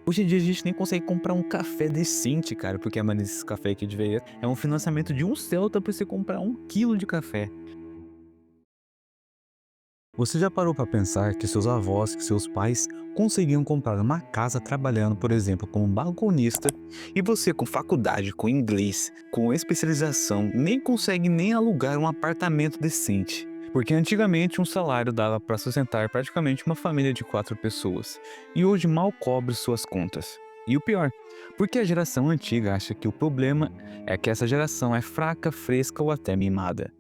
Hoje em dia a gente nem consegue comprar um café decente, cara, porque a maioria desses café aqui de ver é um financiamento de um Celta pra você comprar 1 quilo de café. Você já parou para pensar que seus avós, que seus pais conseguiam comprar uma casa trabalhando, por exemplo, como balconista, e você com faculdade, com inglês, com especialização, nem consegue nem alugar um apartamento decente? Porque antigamente um salário dava para sustentar praticamente uma família de 4 pessoas, e hoje mal cobre suas contas. E o pior, porque a geração antiga acha que o problema é que essa geração é fraca, fresca ou até mimada,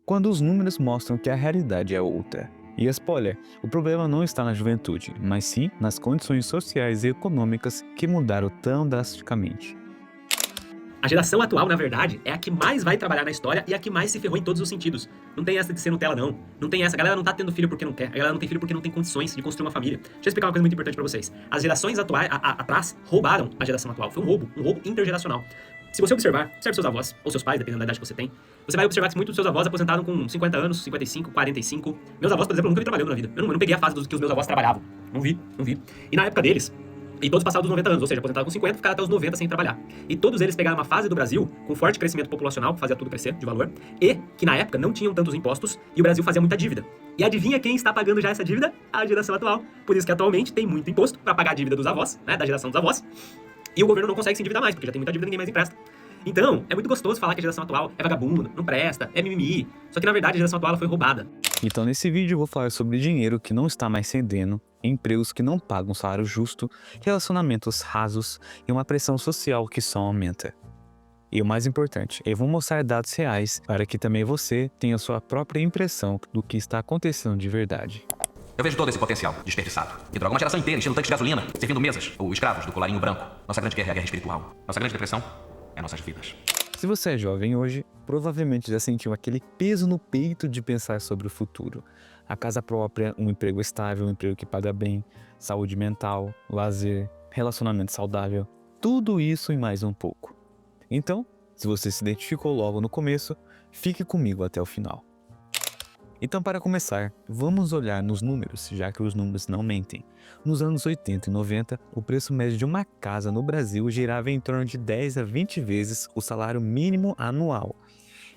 quando os números mostram que a realidade é outra. E spoiler, o problema não está na juventude, mas sim nas condições sociais e econômicas que mudaram tão drasticamente. A geração atual, na verdade, é a que mais vai trabalhar na história e a que mais se ferrou em todos os sentidos. Não tem essa de ser Nutella, não. Não tem essa. A galera não tá tendo filho porque não quer. A galera não tem filho porque não tem condições de construir uma família. Deixa eu explicar uma coisa muito importante pra vocês. As gerações atuais, atrás roubaram a geração atual. Foi um roubo intergeracional. Se você observar seus avós, ou seus pais, dependendo da idade que você tem, você vai observar que muitos dos seus avós aposentaram com 50 anos, 55, 45. Meus avós, por exemplo, eu nunca vi trabalhando na vida. Eu não peguei a fase dos que os meus avós trabalhavam. Não vi, não vi. E na época deles, e todos passaram dos 90 anos, ou seja, aposentaram com 50, ficaram até os 90 sem trabalhar. E todos eles pegaram uma fase do Brasil com forte crescimento populacional, que fazia tudo crescer de valor, e que na época não tinham tantos impostos e o Brasil fazia muita dívida. E adivinha quem está pagando já essa dívida? A geração atual. Por isso que atualmente tem muito imposto para pagar a dívida dos avós, né, da geração dos avós, e o governo não consegue se endividar mais, porque já tem muita dívida e ninguém mais empresta. Então, é muito gostoso falar que a geração atual é vagabunda, não presta, é mimimi. Só que na verdade a geração atual ela foi roubada. Então nesse vídeo eu vou falar sobre dinheiro que não está mais rendendo, empregos que não pagam um salário justo, relacionamentos rasos e uma pressão social que só aumenta. E o mais importante, eu vou mostrar dados reais para que também você tenha sua própria impressão do que está acontecendo de verdade. Eu vejo todo esse potencial desperdiçado. E droga, uma geração inteira enchendo tanques de gasolina, servindo mesas, ou escravos do colarinho branco. Nossa grande guerra é a guerra espiritual. Nossa grande depressão é nossas vidas. Se você é jovem hoje, provavelmente já sentiu aquele peso no peito de pensar sobre o futuro. A casa própria, um emprego estável, um emprego que paga bem, saúde mental, lazer, relacionamento saudável, tudo isso e mais um pouco. Então, se você se identificou logo no começo, fique comigo até o final. Então, para começar, vamos olhar nos números, já que os números não mentem. Nos anos 80 e 90, o preço médio de uma casa no Brasil girava em torno de 10 a 20 vezes o salário mínimo anual.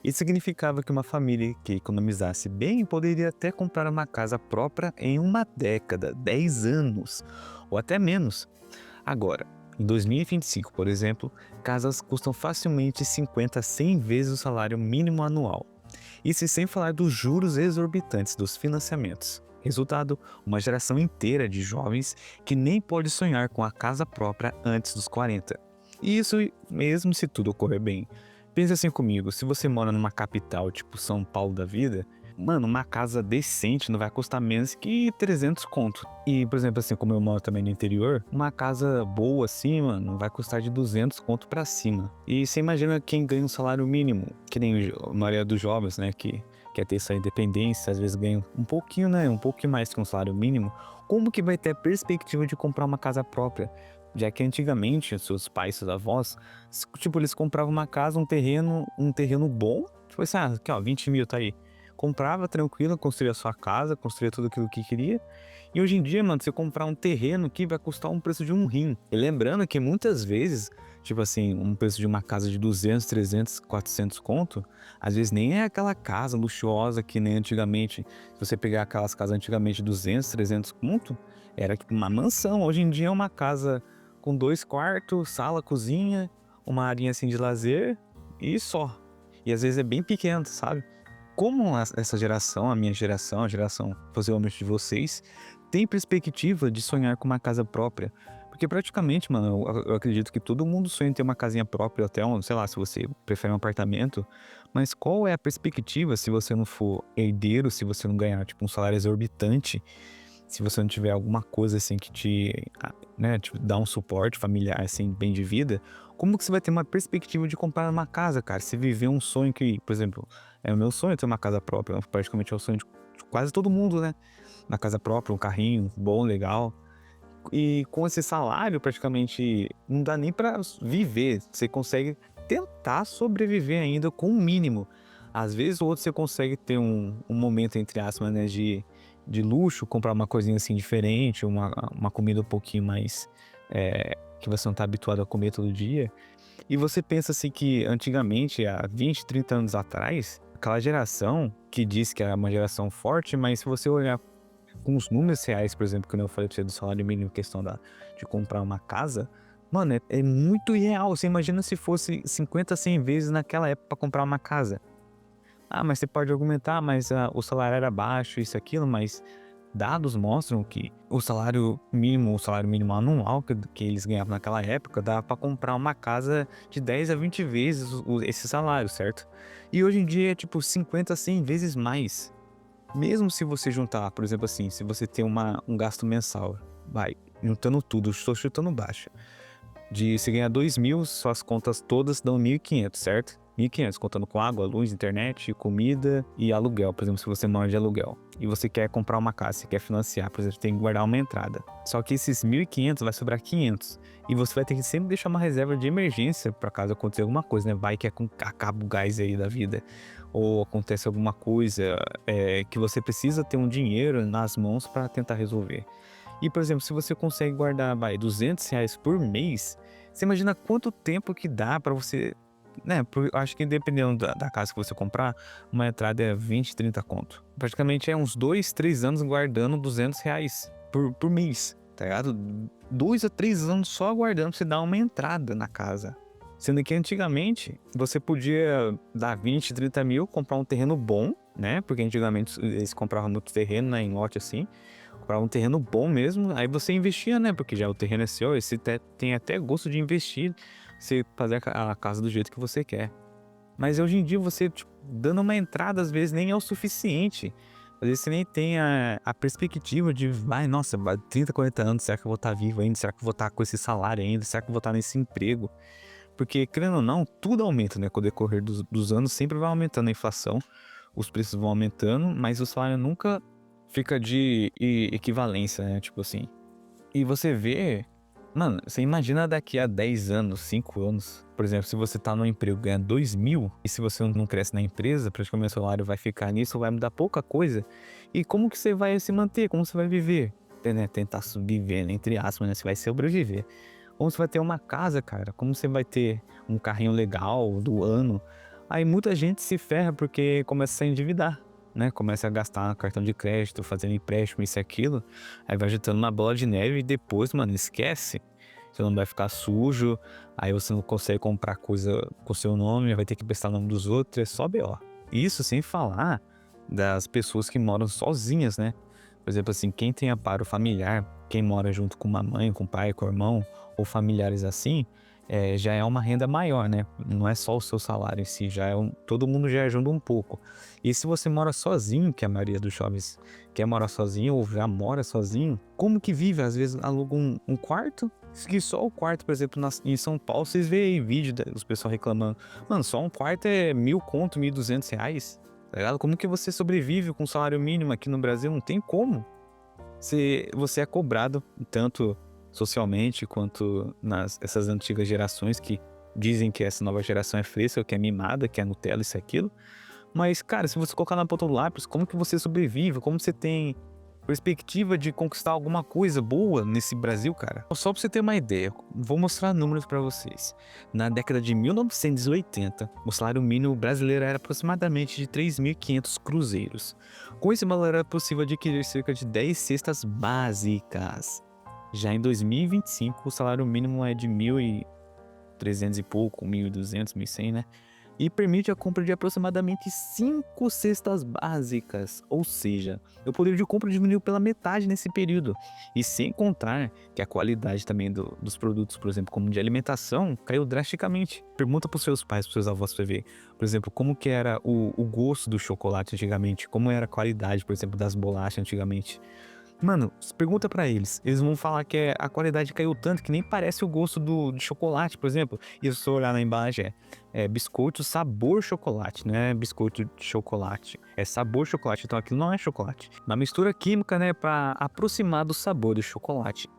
Isso significava que uma família que economizasse bem poderia até comprar uma casa própria em uma década, 10 anos, ou até menos. Agora, em 2025, por exemplo, casas custam facilmente 50 a 100 vezes o salário mínimo anual. Isso sem falar dos juros exorbitantes dos financiamentos. Resultado, uma geração inteira de jovens que nem pode sonhar com a casa própria antes dos 40. E isso mesmo se tudo ocorrer bem. Pensa assim comigo, se você mora numa capital tipo São Paulo da vida, mano, uma casa decente não vai custar menos que 300 conto. E, por exemplo, assim, como eu moro também no interior, uma casa boa assim, mano, vai custar de 200 conto pra cima. E você imagina quem ganha um salário mínimo, que nem a maioria dos jovens, né, que quer ter essa independência, às vezes ganha um pouquinho, né, um pouquinho mais que um salário mínimo, como que vai ter a perspectiva de comprar uma casa própria? Já que antigamente, seus pais, seus avós, tipo, eles compravam uma casa, um terreno bom, tipo assim, ah, aqui ó, 20 mil tá aí. Comprava tranquilo, construía sua casa, construía tudo aquilo que queria. E hoje em dia, mano, você comprar um terreno que vai custar um preço de um rim. E lembrando que muitas vezes, tipo assim, um preço de uma casa de 200, 300, 400 conto, às vezes nem é aquela casa luxuosa que nem antigamente. Se você pegar aquelas casas antigamente de 200, 300 conto, era tipo uma mansão. Hoje em dia é uma casa com 2 quartos, sala, cozinha, uma arinha assim de lazer e só. E às vezes é bem pequeno, sabe? Como essa geração, a minha geração, a geração possivelmente de vocês, tem perspectiva de sonhar com uma casa própria? Porque praticamente, mano, eu acredito que todo mundo sonha em ter uma casinha própria, até um, sei lá, se você prefere um apartamento, mas qual é a perspectiva se você não for herdeiro, se você não ganhar, tipo, um salário exorbitante, se você não tiver alguma coisa assim que né, te dá um suporte familiar, assim, bem de vida, como que você vai ter uma perspectiva de comprar uma casa, cara? Se viver um sonho que, por exemplo, é o meu sonho ter uma casa própria, praticamente é o sonho de quase todo mundo, né? Uma casa própria, um carrinho bom, legal. E com esse salário, praticamente, não dá nem pra viver. Você consegue tentar sobreviver ainda com o mínimo. Às vezes, ou outro você consegue ter um momento, entre aspas, né, de luxo, comprar uma coisinha assim diferente, uma comida um pouquinho mais que você não tá habituado a comer todo dia. E você pensa assim que antigamente, há 20, 30 anos atrás, aquela geração que diz que é uma geração forte, mas se você olhar com os números reais, por exemplo, que eu falei pra você do salário mínimo, questão de comprar uma casa, mano, é muito irreal. Você imagina se fosse 50, 100 vezes naquela época pra comprar uma casa. Ah, mas você pode argumentar, mas o salário era baixo, isso, aquilo, mas dados mostram que o salário mínimo anual que eles ganhavam naquela época, dava para comprar uma casa de 10 a 20 vezes esse salário, certo? E hoje em dia é tipo 50, 100 vezes mais. Mesmo se você juntar, por exemplo assim, se você tem um gasto mensal, vai, juntando tudo, estou chutando baixo, de você ganhar 2.000, suas contas todas dão 1.500, certo? 1.500, contando com água, luz, internet, comida e aluguel, por exemplo, se você mora de aluguel. E você quer comprar uma casa, você quer financiar, por exemplo, você tem que guardar uma entrada. Só que esses 1.500 vai sobrar 500. E você vai ter que sempre deixar uma reserva de emergência para caso aconteça alguma coisa, né? Vai que acaba o gás aí da vida. Ou acontece alguma coisa que você precisa ter um dinheiro nas mãos para tentar resolver. E, por exemplo, se você consegue guardar, R$ 200 por mês, você imagina quanto tempo que dá para você, né? Eu acho que dependendo da casa que você comprar, uma entrada é 20, 30 conto. Praticamente é uns 2, 3 anos guardando R$ 200 por mês, tá ligado? 2 a 3 anos só guardando pra você dar uma entrada na casa. Sendo que antigamente você podia dar 20, 30 mil, comprar um terreno bom, né? Porque antigamente eles compravam muito terreno, né? Em lote assim. Compravam um terreno bom mesmo, aí você investia, né? Porque já o terreno é seu, você tem até gosto de investir, você fazer a casa do jeito que você quer. Mas hoje em dia você, tipo, dando uma entrada às vezes nem é o suficiente. Às vezes você nem tem a perspectiva de, nossa, 30, 40 anos, será que eu vou estar vivo ainda? Será que eu vou estar com esse salário ainda? Será que eu vou estar nesse emprego? Porque, querendo ou não, tudo aumenta, né? Com o decorrer dos anos sempre vai aumentando a inflação, os preços vão aumentando, mas o salário nunca fica de equivalência, né? Tipo assim. E você vê, mano, você imagina daqui a 10 anos, 5 anos, por exemplo, se você tá num emprego ganhando 2.000 e se você não cresce na empresa, praticamente o salário vai ficar nisso, vai mudar pouca coisa. E como que você vai se manter? Como você vai viver? Né? Tentar sobreviver, né? Entre aspas, né? Você vai sobreviver. Como você vai ter uma casa, cara? Como você vai ter um carrinho legal do ano? Aí muita gente se ferra porque começa a se endividar, né? Começa a gastar cartão de crédito, fazendo empréstimo, isso e aquilo. Aí vai juntando uma bola de neve e depois, mano, esquece. Você não vai ficar sujo, aí você não consegue comprar coisa com seu nome, vai ter que prestar o nome dos outros, é só B.O. Isso sem falar das pessoas que moram sozinhas, né? Por exemplo, assim, quem tem amparo familiar, quem mora junto com uma mãe, com o pai, com o irmão, ou familiares assim, já é uma renda maior, né? Não é só o seu salário em si, todo mundo já ajuda um pouco. E se você mora sozinho, que a maioria dos jovens quer morar sozinho ou já mora sozinho, como que vive? Às vezes aluga um quarto, que só o quarto, por exemplo, em São Paulo, vocês veem aí vídeo dos pessoal reclamando, mano, só um quarto é 1.000 conto, R$ 1.200, tá ligado? Como que você sobrevive com salário mínimo aqui no Brasil? Não tem como. Você é cobrado tanto socialmente quanto essas antigas gerações que dizem que essa nova geração é fresca, que é mimada, que é Nutella, isso e aquilo. Mas, cara, se você colocar na ponta do lápis, como que você sobrevive? Como você tem perspectiva de conquistar alguma coisa boa nesse Brasil, cara? Só pra você ter uma ideia, vou mostrar números pra vocês. Na década de 1980, o salário mínimo brasileiro era aproximadamente de 3.500 cruzeiros. Com esse valor era possível adquirir cerca de 10 cestas básicas. Já em 2025, o salário mínimo é de 1.300 e pouco, 1.200, 1.100, né? E permite a compra de aproximadamente 5 cestas básicas, ou seja, o poder de compra diminuiu pela metade nesse período. E sem contar que a qualidade também dos produtos, por exemplo, como de alimentação, caiu drasticamente. Pergunta para os seus pais, para os seus avós para ver, por exemplo, como que era o gosto do chocolate antigamente, como era a qualidade, por exemplo, das bolachas antigamente. Mano, pergunta pra eles vão falar que a qualidade caiu tanto que nem parece o gosto de chocolate, por exemplo. E se você olhar na embalagem, é biscoito sabor chocolate, não é biscoito de chocolate, é sabor chocolate, então aquilo não é chocolate. Uma mistura química, né, pra aproximar do sabor do chocolate.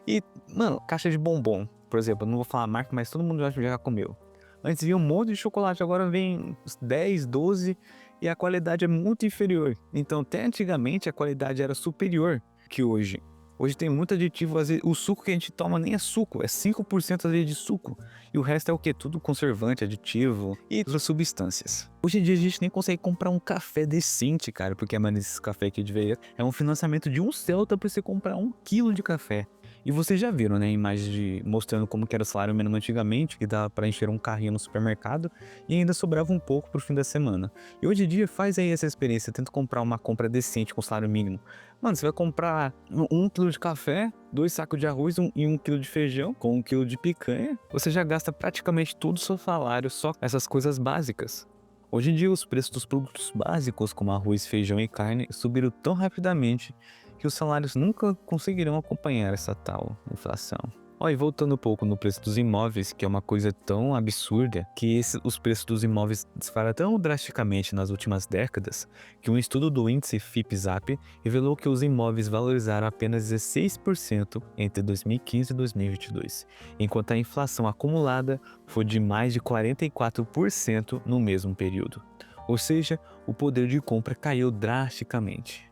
E, mano, caixa de bombom, por exemplo, eu não vou falar a marca, mas todo mundo já comeu. Antes vinha um monte de chocolate, agora vem 10, 12 e a qualidade é muito inferior. Então, até antigamente a qualidade era superior que hoje. Hoje tem muito aditivo, às vezes, o suco que a gente toma nem é suco, é 5% às vezes de suco. E o resto é o quê? Tudo conservante, aditivo e outras substâncias. Hoje em dia a gente nem consegue comprar um café decente, cara, porque a maioria desses cafés aqui de veio é um financiamento de um Celta pra você comprar 1 quilo de café. E vocês já viram, né, imagens mostrando como que era o salário mínimo antigamente, que dava pra encher um carrinho no supermercado e ainda sobrava um pouco pro fim da semana. E hoje em dia faz aí essa experiência, tenta comprar uma compra decente com salário mínimo. Mano, você vai comprar 1 quilo de café, 2 sacos de arroz e 1 quilo de feijão, com 1 quilo de picanha, você já gasta praticamente todo o seu salário só com essas coisas básicas. Hoje em dia os preços dos produtos básicos como arroz, feijão e carne subiram tão rapidamente que os salários nunca conseguirão acompanhar essa tal inflação. E voltando um pouco no preço dos imóveis, que é uma coisa tão absurda, que os preços dos imóveis dispararam tão drasticamente nas últimas décadas, que um estudo do índice FIPE-ZAP revelou que os imóveis valorizaram apenas 16% entre 2015 e 2022, enquanto a inflação acumulada foi de mais de 44% no mesmo período. Ou seja, o poder de compra caiu drasticamente.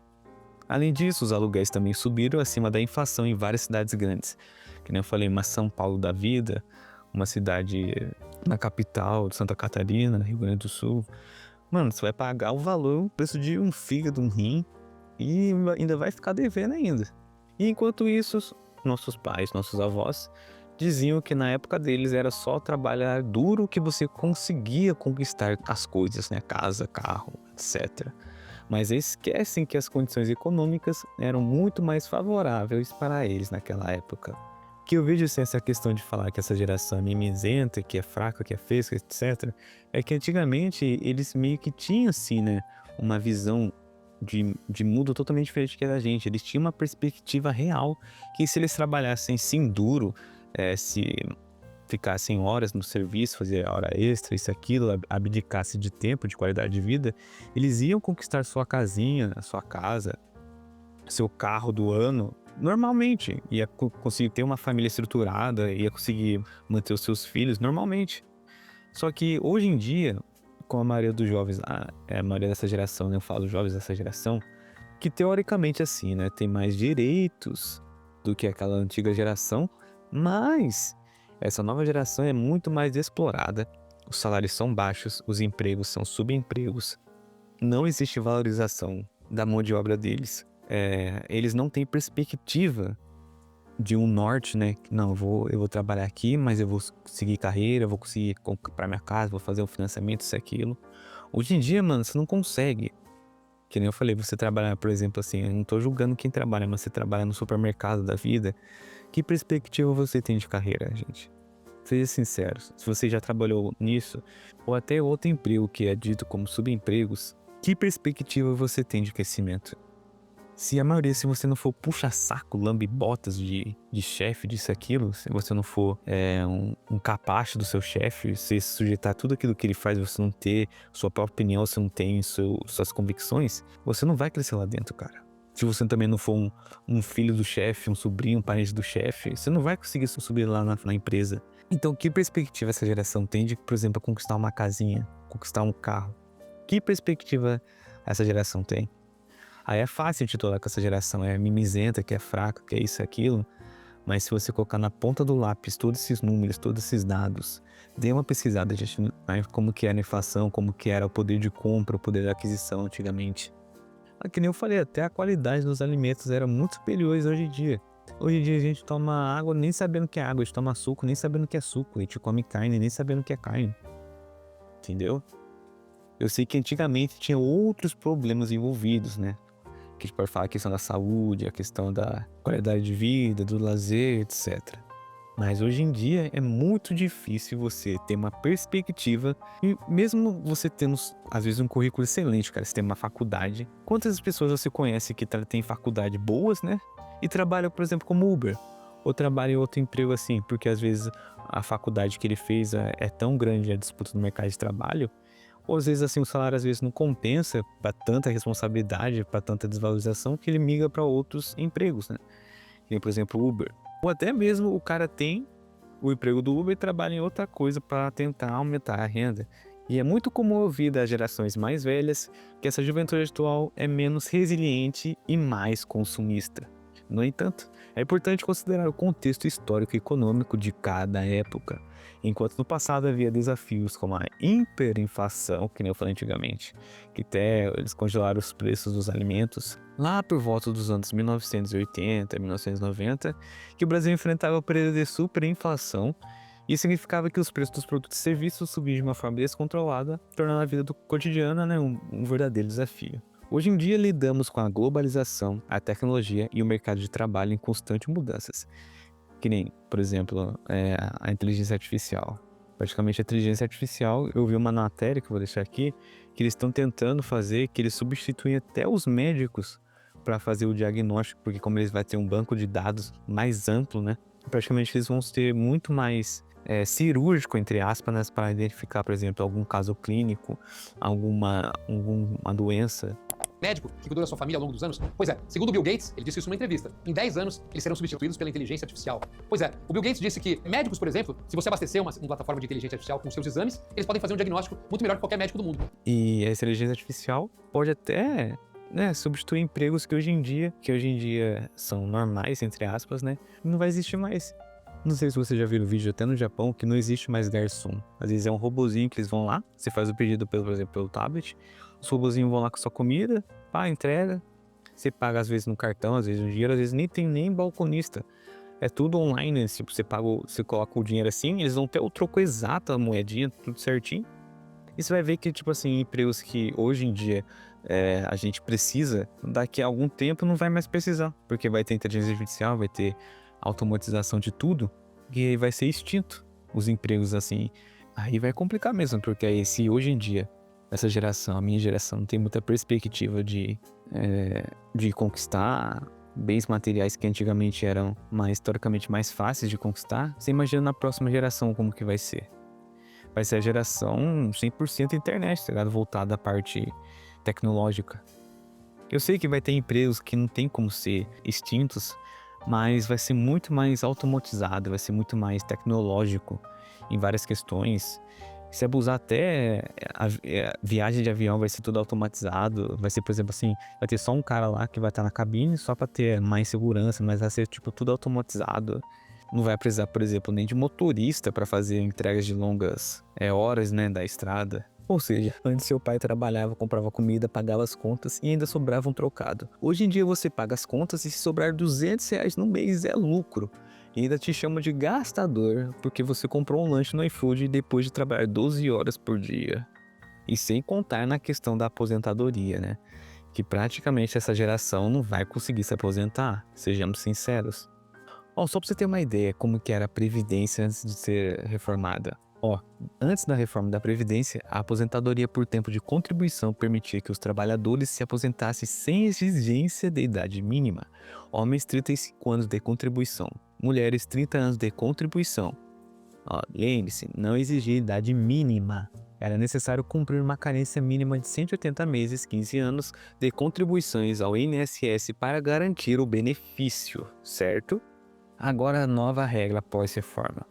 Além disso, os aluguéis também subiram acima da inflação em várias cidades grandes. Que nem eu falei, uma São Paulo da vida, uma cidade na capital de Santa Catarina, Rio Grande do Sul. Mano, você vai pagar o valor, o preço de um fígado, um rim, e ainda vai ficar devendo ainda. E enquanto isso, nossos pais, nossos avós, diziam que na época deles era só trabalhar duro que você conseguia conquistar as coisas, né? Casa, carro, etc. Mas esquecem que as condições econômicas eram muito mais favoráveis para eles naquela época. Que eu vejo assim, essa questão de falar que essa geração é mimizenta, que é fraca, que é fresca, etc. É que antigamente eles meio que tinham assim, né, uma visão de mundo totalmente diferente que a da gente. Eles tinham uma perspectiva real que se eles trabalhassem sim duro, se ficassem horas no serviço, fazer hora extra, isso, aquilo, abdicasse de tempo, de qualidade de vida, eles iam conquistar sua casinha, sua casa, seu carro do ano, normalmente. Ia conseguir ter uma família estruturada, ia conseguir manter os seus filhos normalmente. Só que hoje em dia, com a maioria dos jovens, a maioria dessa geração, né, eu falo jovens dessa geração, que teoricamente assim, né, tem mais direitos do que aquela antiga geração, mas essa nova geração é muito mais explorada, os salários são baixos, os empregos são subempregos, não existe valorização da mão de obra deles. Eles não têm perspectiva de um norte, né? Não, eu vou trabalhar aqui, mas eu vou seguir carreira, eu vou conseguir comprar minha casa, vou fazer um financiamento, isso e aquilo. Hoje em dia, mano, você não consegue. Que nem eu falei, você trabalhar, por exemplo, assim, eu não tô julgando quem trabalha, mas você trabalha no supermercado da vida. Que perspectiva você tem de carreira, gente? Seja sincero, se você já trabalhou nisso, ou até outro emprego que é dito como subempregos, que perspectiva você tem de crescimento? Se você não for puxa-saco, lambe-botas de chefe, disso, aquilo, se você não for um capacho do seu chefe, se sujeitar tudo aquilo que ele faz, você não ter sua própria opinião, você não tem suas convicções, você não vai crescer lá dentro, cara. Se você também não for um filho do chefe, um sobrinho, um parente do chefe, você não vai conseguir subir lá na empresa. Então, que perspectiva essa geração tem de, por exemplo, conquistar uma casinha, conquistar um carro? Que perspectiva essa geração tem? Aí é fácil titular com essa geração, é mimizenta, que é fraca, que é isso, aquilo. Mas se você colocar na ponta do lápis todos esses números, todos esses dados, dê uma pesquisada, gente, né, como que era a inflação, como que era o poder de compra, o poder de aquisição antigamente. Que nem eu falei, até a qualidade dos alimentos era muito superiores hoje em dia. Hoje em dia a gente toma água nem sabendo que é água, a gente toma suco nem sabendo que é suco, a gente come carne nem sabendo que é carne. Entendeu? Eu sei que antigamente tinha outros problemas envolvidos, né? Que a gente pode falar a questão da saúde, a questão da qualidade de vida, do lazer, etc. Mas hoje em dia é muito difícil você ter uma perspectiva, e mesmo você tendo, às vezes, um currículo excelente, cara, você tem uma faculdade. Quantas pessoas você conhece que tem faculdade boas, né? E trabalham, por exemplo, como Uber, ou trabalham em outro emprego assim, porque às vezes a faculdade que ele fez é tão grande a disputa no mercado de trabalho, ou às vezes assim o salário às vezes não compensa para tanta responsabilidade, para tanta desvalorização, que ele migra para outros empregos, né? Por exemplo, Uber. Ou até mesmo o cara tem o emprego do Uber e trabalha em outra coisa para tentar aumentar a renda. E é muito comum ouvir das gerações mais velhas que essa juventude atual é menos resiliente e mais consumista. No entanto, é importante considerar o contexto histórico e econômico de cada época. Enquanto no passado havia desafios como a hiperinflação, que nem eu falei antigamente, que até eles congelaram os preços dos alimentos, lá por volta dos anos 1980, 1990, que o Brasil enfrentava o período de superinflação. Isso significava que os preços dos produtos e serviços subiam de uma forma descontrolada, tornando a vida do cotidiano, né, um verdadeiro desafio. Hoje em dia lidamos com a globalização, a tecnologia e o mercado de trabalho em constantes mudanças. Que nem, por exemplo, a inteligência artificial. Praticamente a inteligência artificial, eu vi uma matéria que eu vou deixar aqui, que eles estão tentando fazer, que eles substituem até os médicos para fazer o diagnóstico, porque como eles vão ter um banco de dados mais amplo, né? Praticamente eles vão ter muito mais cirúrgico, entre aspas, né, para identificar, por exemplo, algum caso clínico, alguma doença. Médico que cuidou da sua família ao longo dos anos? Pois é, segundo o Bill Gates, ele disse isso numa entrevista. Em 10 anos, eles serão substituídos pela inteligência artificial. Pois é, o Bill Gates disse que médicos, por exemplo, se você abastecer uma plataforma de inteligência artificial com seus exames, eles podem fazer um diagnóstico muito melhor que qualquer médico do mundo. E a inteligência artificial pode até, né, substituir empregos que hoje em dia são normais, entre aspas, né? Não vai existir mais. Não sei se você já viu o vídeo até no Japão, que não existe mais garçom. Às vezes é um robozinho que eles vão lá, você faz o pedido, por exemplo, pelo tablet, os robozinhos vão lá com sua comida, pá, entrega, você paga às vezes no cartão, às vezes no dinheiro, às vezes nem tem nem balconista. É tudo online, tipo, você coloca o dinheiro assim, eles vão ter o troco exato, a moedinha, tudo certinho. E você vai ver que, tipo assim, empregos que hoje em dia a gente precisa, daqui a algum tempo não vai mais precisar, porque vai ter inteligência artificial, vai ter automatização de tudo, e vai ser extinto os empregos assim. Aí vai complicar mesmo, porque aí se hoje em dia essa geração, a minha geração, não tem muita perspectiva de conquistar bens materiais que antigamente eram historicamente mais fáceis de conquistar, você imagina na próxima geração como que vai ser? Vai ser a geração 100% internet, tá ligado? Voltada à parte tecnológica. Eu sei que vai ter empregos que não tem como ser extintos, mas vai ser muito mais automatizado, vai ser muito mais tecnológico em várias questões. Se abusar até a viagem de avião vai ser tudo automatizado, vai ser, por exemplo, assim, vai ter só um cara lá que vai estar na cabine só para ter mais segurança, mas vai ser tipo tudo automatizado. Não vai precisar, por exemplo, nem de motorista para fazer entregas de longas horas, né, da estrada. Ou seja, antes seu pai trabalhava, comprava comida, pagava as contas e ainda sobrava um trocado. Hoje em dia você paga as contas e se sobrar R$200 no mês é lucro. E ainda te chama de gastador porque você comprou um lanche no iFood depois de trabalhar 12 horas por dia. E sem contar na questão da aposentadoria, né? Que praticamente essa geração não vai conseguir se aposentar, sejamos sinceros. Só pra você ter uma ideia como que era a Previdência antes de ser reformada. Antes da reforma da Previdência, a aposentadoria por tempo de contribuição permitia que os trabalhadores se aposentassem sem exigência de idade mínima. Homens 35 anos de contribuição, mulheres 30 anos de contribuição. Lembre-se, não exigia idade mínima. Era necessário cumprir uma carência mínima de 180 meses, 15 anos de contribuições ao INSS para garantir o benefício, certo? Agora a nova regra após reforma.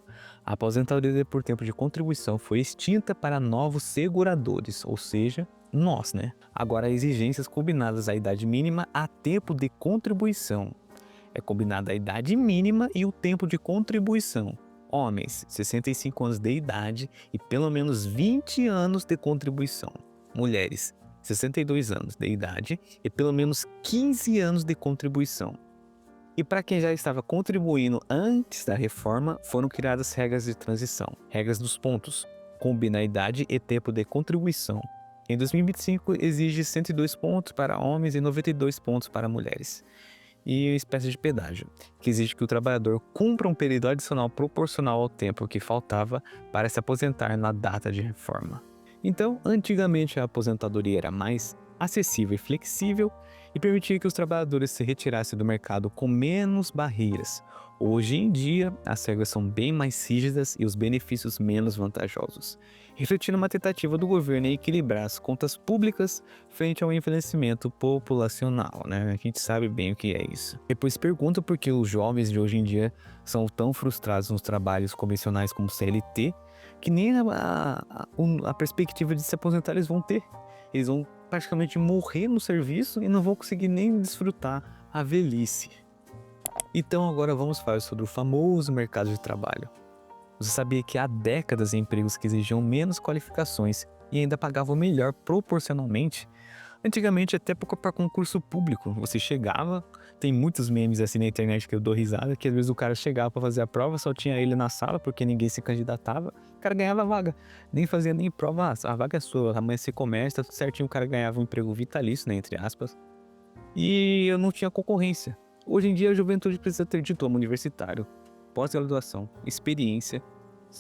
A aposentadoria por tempo de contribuição foi extinta para novos seguradores, ou seja, nós, né? Agora exigências combinadas à idade mínima a tempo de contribuição. É combinada a idade mínima e o tempo de contribuição. Homens, 65 anos de idade e pelo menos 20 anos de contribuição. Mulheres, 62 anos de idade e pelo menos 15 anos de contribuição. E para quem já estava contribuindo antes da reforma, foram criadas regras de transição. Regras dos pontos. Combina a idade e tempo de contribuição. Em 2025, exige 102 pontos para homens e 92 pontos para mulheres. E espécie de pedágio, que exige que o trabalhador cumpra um período adicional proporcional ao tempo que faltava para se aposentar na data de reforma. Então, antigamente a aposentadoria era mais acessível e flexível e permitia que os trabalhadores se retirassem do mercado com menos barreiras. Hoje em dia, as regras são bem mais rígidas e os benefícios menos vantajosos, refletindo uma tentativa do governo em equilibrar as contas públicas frente ao envelhecimento populacional, né? A gente sabe bem o que é isso. Depois pergunta por que os jovens de hoje em dia são tão frustrados nos trabalhos convencionais como CLT, que nem a perspectiva de se aposentar eles vão ter. Eles vão praticamente morrer no serviço e não vão conseguir nem desfrutar a velhice. Então agora vamos falar sobre o famoso mercado de trabalho. Você sabia que há décadas empregos que exigiam menos qualificações e ainda pagavam melhor proporcionalmente? Antigamente, até para concurso público, você chegava, tem muitos memes assim na internet que eu dou risada, que às vezes o cara chegava para fazer a prova, só tinha ele na sala porque ninguém se candidatava, o cara ganhava a vaga, nem fazia nem prova, a vaga é sua, amanhã você começa, tá tudo certinho, o cara ganhava um emprego vitalício, né, entre aspas, e eu não tinha concorrência. Hoje em dia a juventude precisa ter diploma universitário, pós-graduação, experiência.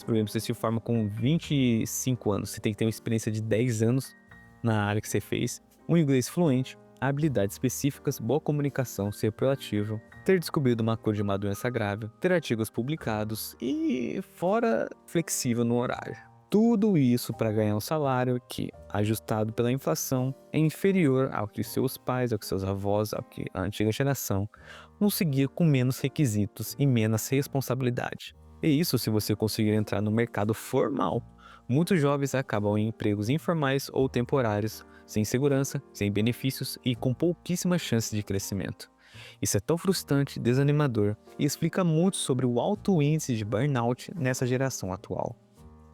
Por exemplo, você se forma com 25 anos, você tem que ter uma experiência de 10 anos na área que você fez, um inglês fluente, habilidades específicas, boa comunicação, ser proativo, ter descobrido uma cor de uma doença grave, ter artigos publicados e fora flexível no horário. Tudo isso para ganhar um salário que, ajustado pela inflação, é inferior ao que seus pais, ao que seus avós, ao que a antiga geração conseguia com menos requisitos e menos responsabilidade. E isso se você conseguir entrar no mercado formal. Muitos jovens acabam em empregos informais ou temporários, sem segurança, sem benefícios e com pouquíssimas chances de crescimento. Isso é tão frustrante, desanimador e explica muito sobre o alto índice de burnout nessa geração atual.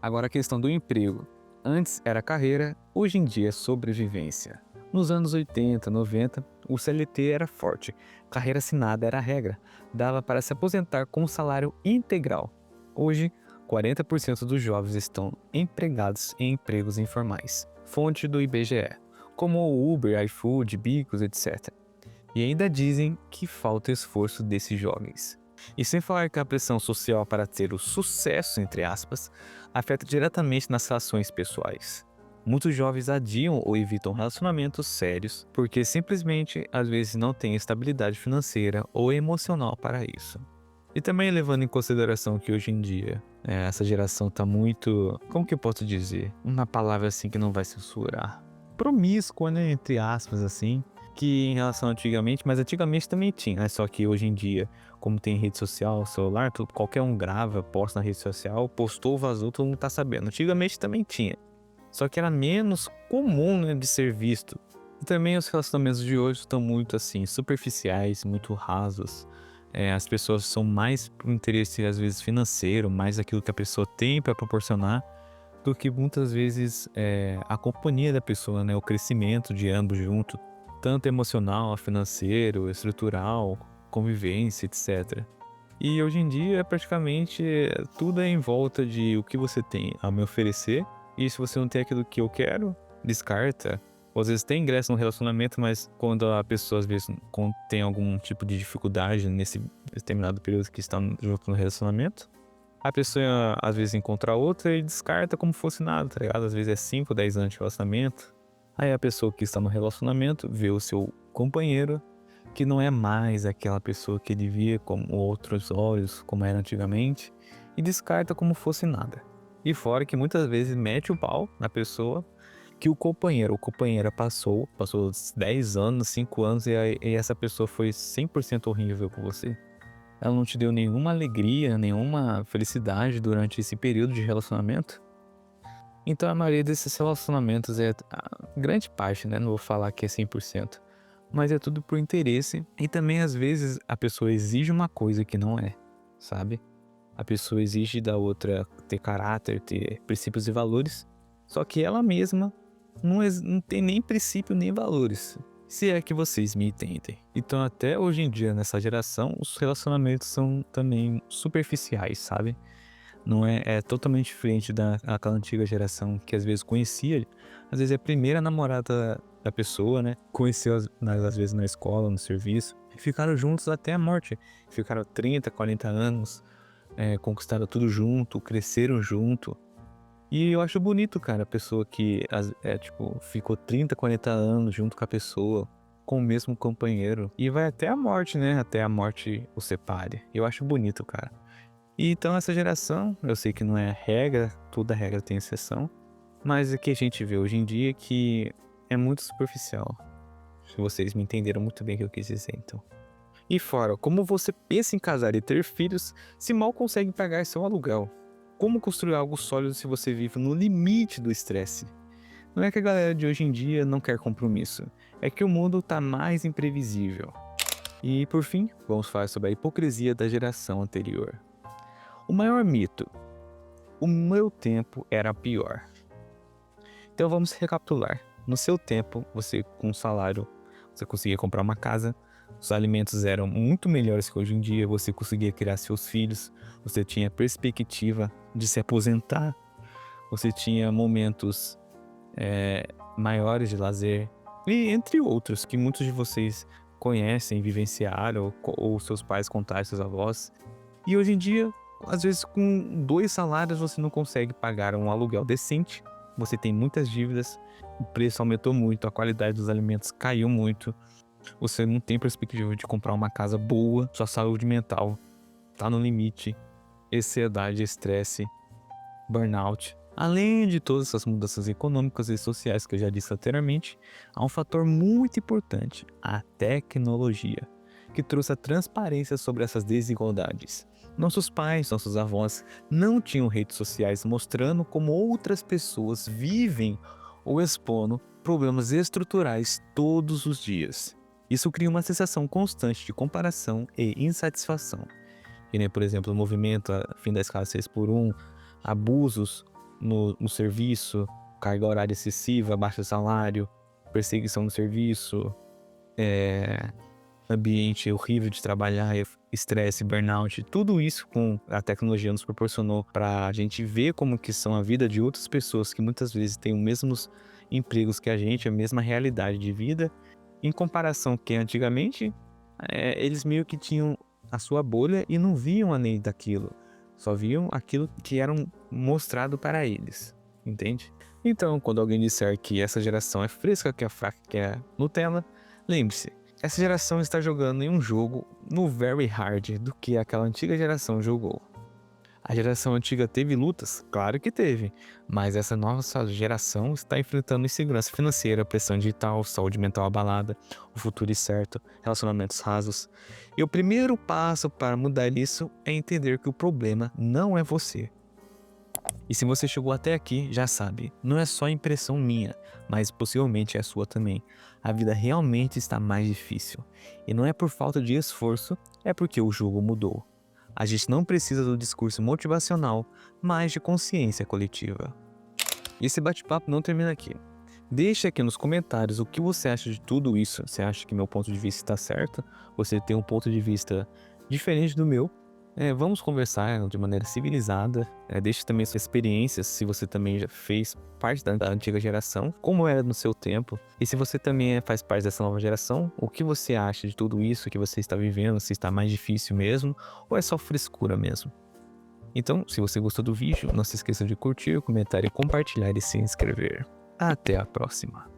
Agora a questão do emprego. Antes era carreira, hoje em dia é sobrevivência. Nos anos 80, 90, o CLT era forte, carreira assinada era a regra, dava para se aposentar com um salário integral. Hoje, 40% dos jovens estão empregados em empregos informais, fonte do IBGE, como o Uber, iFood, Bicos, etc. E ainda dizem que falta esforço desses jovens. E sem falar que a pressão social para ter o sucesso, entre aspas, afeta diretamente nas relações pessoais. Muitos jovens adiam ou evitam relacionamentos sérios porque simplesmente às vezes não têm estabilidade financeira ou emocional para isso. E também levando em consideração que hoje em dia essa geração tá muito, como que eu posso dizer? Uma palavra assim que não vai censurar. Promíscua, né? Entre aspas, assim. Que em relação a antigamente, mas antigamente também tinha, né? Só que hoje em dia, como tem rede social, celular, qualquer um grava, posta na rede social, postou, vazou, todo mundo tá sabendo. Antigamente também tinha. Só que era menos comum, né, de ser visto. E também os relacionamentos de hoje estão muito assim, superficiais, muito rasos. As pessoas são mais por interesse, às vezes, financeiro, mais aquilo que a pessoa tem para proporcionar, do que muitas vezes a companhia da pessoa, né? O crescimento de ambos junto, tanto emocional, financeiro, estrutural, convivência, etc. E hoje em dia, praticamente, tudo é em volta de o que você tem a me oferecer, e se você não tem aquilo que eu quero, descarta. Ou às vezes tem ingresso no relacionamento, mas quando a pessoa às vezes tem algum tipo de dificuldade nesse determinado período que está junto no relacionamento, a pessoa às vezes encontra outra e descarta como fosse nada, tá ligado? Às vezes é 5, 10 anos de relacionamento. Aí a pessoa que está no relacionamento vê o seu companheiro, que não é mais aquela pessoa que ele via com outros olhos, como era antigamente, e descarta como fosse nada. E fora que muitas vezes mete o pau na pessoa, que o companheiro ou companheira passou 10 anos, 5 anos, e essa pessoa foi 100% horrível com você. Ela não te deu nenhuma alegria, nenhuma felicidade durante esse período de relacionamento. Então a maioria desses relacionamentos a grande parte, né? Não vou falar que é 100%, mas é tudo por interesse. E também às vezes a pessoa exige uma coisa que não é, sabe? A pessoa exige da outra ter caráter, ter princípios e valores, só que ela mesma não tem nem princípio nem valores, se é que vocês me entendem. Então até hoje em dia, nessa geração, os relacionamentos são também superficiais, sabe? Não é totalmente diferente daquela antiga geração que às vezes conhecia, às vezes é a primeira namorada da pessoa, né? Conheceu às vezes na escola, no serviço, e ficaram juntos até a morte. Ficaram 30, 40 anos, conquistaram tudo junto, cresceram junto. E eu acho bonito, cara, a pessoa que ficou 30, 40 anos junto com a pessoa, com o mesmo companheiro, e vai até a morte, né? Até a morte o separe. Eu acho bonito, cara. E então essa geração, eu sei que não é regra, toda regra tem exceção, mas o que a gente vê hoje em dia é que é muito superficial. Vocês me entenderam muito bem o que eu quis dizer, então. E fora, como você pensa em casar e ter filhos se mal consegue pagar seu aluguel? Como construir algo sólido se você vive no limite do estresse? Não é que a galera de hoje em dia não quer compromisso, é que o mundo tá mais imprevisível. E por fim, vamos falar sobre a hipocrisia da geração anterior. O maior mito: o meu tempo era pior. Então vamos recapitular. No seu tempo, você com um salário, você conseguia comprar uma casa, os alimentos eram muito melhores que hoje em dia, você conseguia criar seus filhos, você tinha perspectiva de se aposentar, você tinha momentos maiores de lazer, e entre outros que muitos de vocês conhecem, vivenciaram, ou seus pais contaram, seus avós. E hoje em dia, às vezes com 2 salários você não consegue pagar um aluguel decente, você tem muitas dívidas, o preço aumentou muito, a qualidade dos alimentos caiu muito, você não tem perspectiva de comprar uma casa boa, sua saúde mental tá no limite, ansiedade, estresse, burnout. Além de todas essas mudanças econômicas e sociais que eu já disse anteriormente, há um fator muito importante, a tecnologia, que trouxe a transparência sobre essas desigualdades. Nossos pais, nossos avós não tinham redes sociais mostrando como outras pessoas vivem ou expondo problemas estruturais todos os dias. Isso cria uma sensação constante de comparação e insatisfação. Que nem, por exemplo, o movimento fim da escala 6x1, abusos no serviço, carga horária excessiva, baixo salário, perseguição no serviço, ambiente horrível de trabalhar, estresse, burnout, tudo isso com a tecnologia nos proporcionou para a gente ver como que são a vida de outras pessoas que muitas vezes têm os mesmos empregos que a gente, a mesma realidade de vida, em comparação que antigamente eles meio que tinham a sua bolha e não viam além daquilo, só viam aquilo que era mostrado para eles, entende? Então, quando alguém disser que essa geração é fresca, que é fraca, que é Nutella, lembre-se, essa geração está jogando em um jogo no very hard do que aquela antiga geração jogou. A geração antiga teve lutas? Claro que teve, mas essa nova geração está enfrentando insegurança financeira, pressão digital, saúde mental abalada, o futuro incerto, relacionamentos rasos. E o primeiro passo para mudar isso é entender que o problema não é você. E se você chegou até aqui, já sabe, não é só impressão minha, mas possivelmente é sua também. A vida realmente está mais difícil. E não é por falta de esforço, é porque o jogo mudou. A gente não precisa do discurso motivacional, mas de consciência coletiva. E esse bate-papo não termina aqui. Deixa aqui nos comentários o que você acha de tudo isso. Você acha que meu ponto de vista está certo? Você tem um ponto de vista diferente do meu? Vamos conversar de maneira civilizada. Deixe também suas experiências, se você também já fez parte da antiga geração, como era no seu tempo. E se você também faz parte dessa nova geração, o que você acha de tudo isso que você está vivendo? Se está mais difícil mesmo, ou é só frescura mesmo? Então, se você gostou do vídeo, não se esqueça de curtir, comentar e compartilhar e se inscrever. Até a próxima!